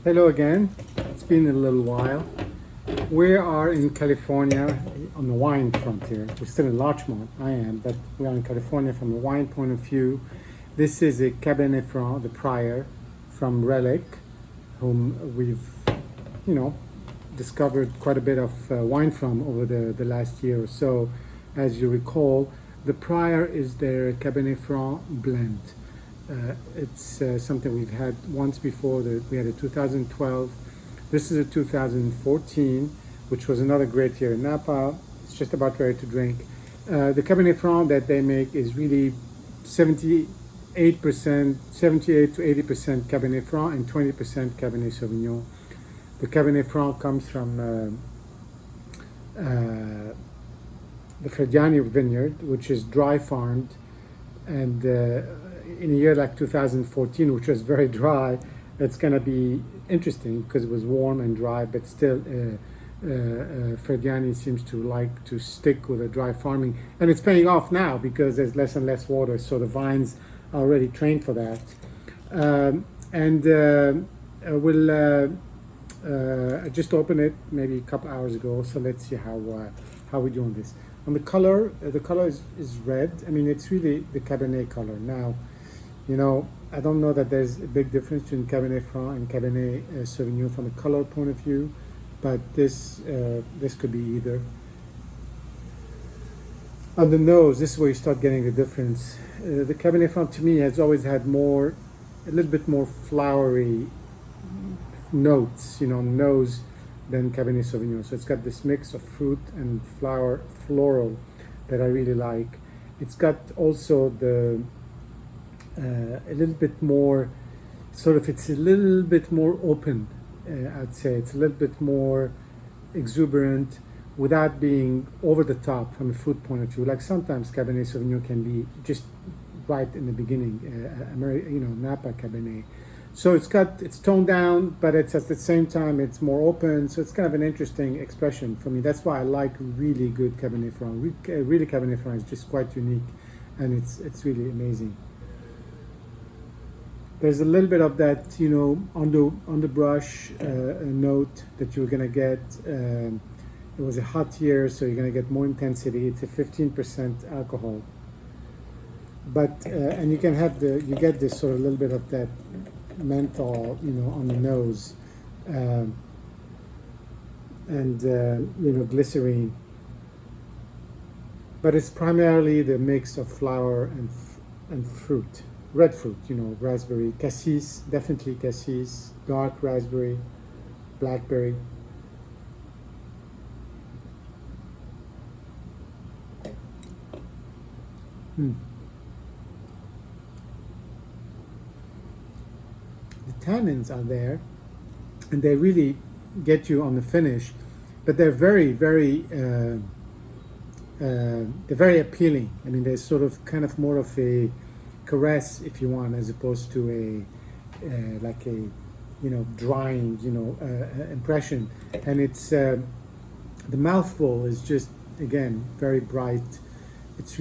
Hello again. It's been a little while. We are in California on the wine frontier. We're still in Larchmont, I am, but we are in California from a wine point of view. This is a Cabernet Franc, the Prior, from Relic, whom we've, you know, discovered quite a bit of wine from over the last year or so. As you recall, the Prior is their Cabernet Franc blend. It's something we've had once before. We had a 2012. This is a 2014, which was another great year in Napa. It's just about ready to drink. The Cabernet Franc that they make is really 78%, 78 to 80% Cabernet Franc and 20% Cabernet Sauvignon. The Cabernet Franc comes from the Frediani vineyard, which is dry farmed, and in a year like 2014, which was very dry, it's going to be interesting because it was warm and dry, but still Frediani seems to like to stick with a dry farming, and it's paying off now because there's less and less water, so the vines are already trained for that. I just opened it maybe a couple hours ago, so let's see how we're doing this. On the color is red. I mean, it's really the Cabernet color. Now, you know, I don't know that there's a big difference between Cabernet Franc and Cabernet Sauvignon from a color point of view, but this could be either. On the nose, this is where you start getting the difference. The Cabernet Franc to me has always had a little bit more flowery notes, you know, nose than Cabernet Sauvignon. So it's got this mix of fruit and floral that I really like. It's got also a little bit more, it's a little bit more open, I'd say. It's a little bit more exuberant without being over the top from a fruit point of view. Like sometimes Cabernet Sauvignon can be just right in the beginning, Napa Cabernet. So it's toned down, but it's at the same time it's more open. So it's kind of an interesting expression for me. That's why I like really good Cabernet Franc. Really Cabernet Franc is just quite unique, and it's really amazing. There's a little bit of that, you know, on the brush note that you're gonna get. It was a hot year, so you're gonna get more intensity. It's a 15% alcohol, but and you get this sort of little bit of that menthol, you know, on the nose, glycerine. But it's primarily the mix of flower and fruit, red fruit, you know, raspberry, cassis, definitely cassis, dark raspberry, blackberry. The tannins are there, and they really get you on the finish, but they're very they're very appealing. I mean, they're sort of kind of more of a caress, if you want, as opposed to like a, you know, drying, you know, impression. And it's the mouthful is just, again, very bright. It's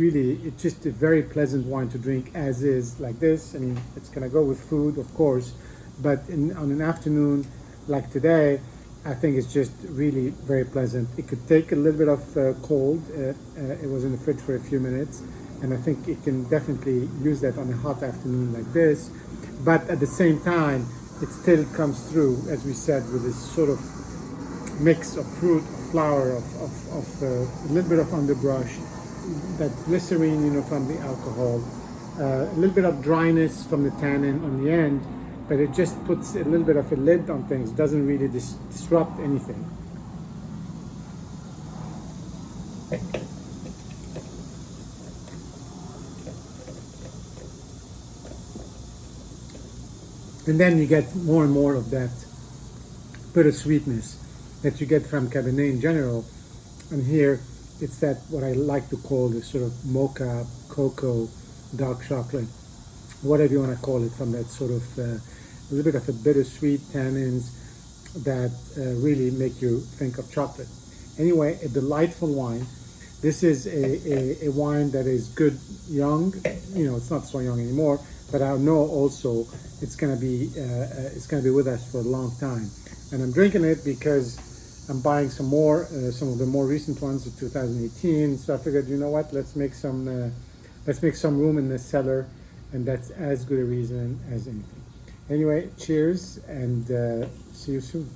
just a very pleasant wine to drink as is, like this. I mean, it's gonna go with food, of course, but on an afternoon like today, I think it's just really very pleasant. It could take a little bit of cold. It was in the fridge for a few minutes, and I think it can definitely use that on a hot afternoon like this. But at the same time, it still comes through, as we said, with this sort of mix of fruit, flower, of a little bit of underbrush, that glycerine, you know, from the alcohol, a little bit of dryness from the tannin on the end, but it just puts a little bit of a lid on things. It doesn't really disrupt anything. And then you get more and more of that bittersweetness that you get from Cabernet in general. And here, it's that what I like to call the sort of mocha, cocoa, dark chocolate, whatever you want to call it, from that sort of a little bit of a bittersweet tannins that really make you think of chocolate. Anyway, a delightful wine. This is a wine that is good young. You know, it's not so young anymore, but I know also it's gonna be with us for a long time. And I'm drinking it because I'm buying some more, some of the more recent ones of 2018. So I figured, you know what, let's make some room in the cellar, and that's as good a reason as anything. Anyway, cheers, and see you soon.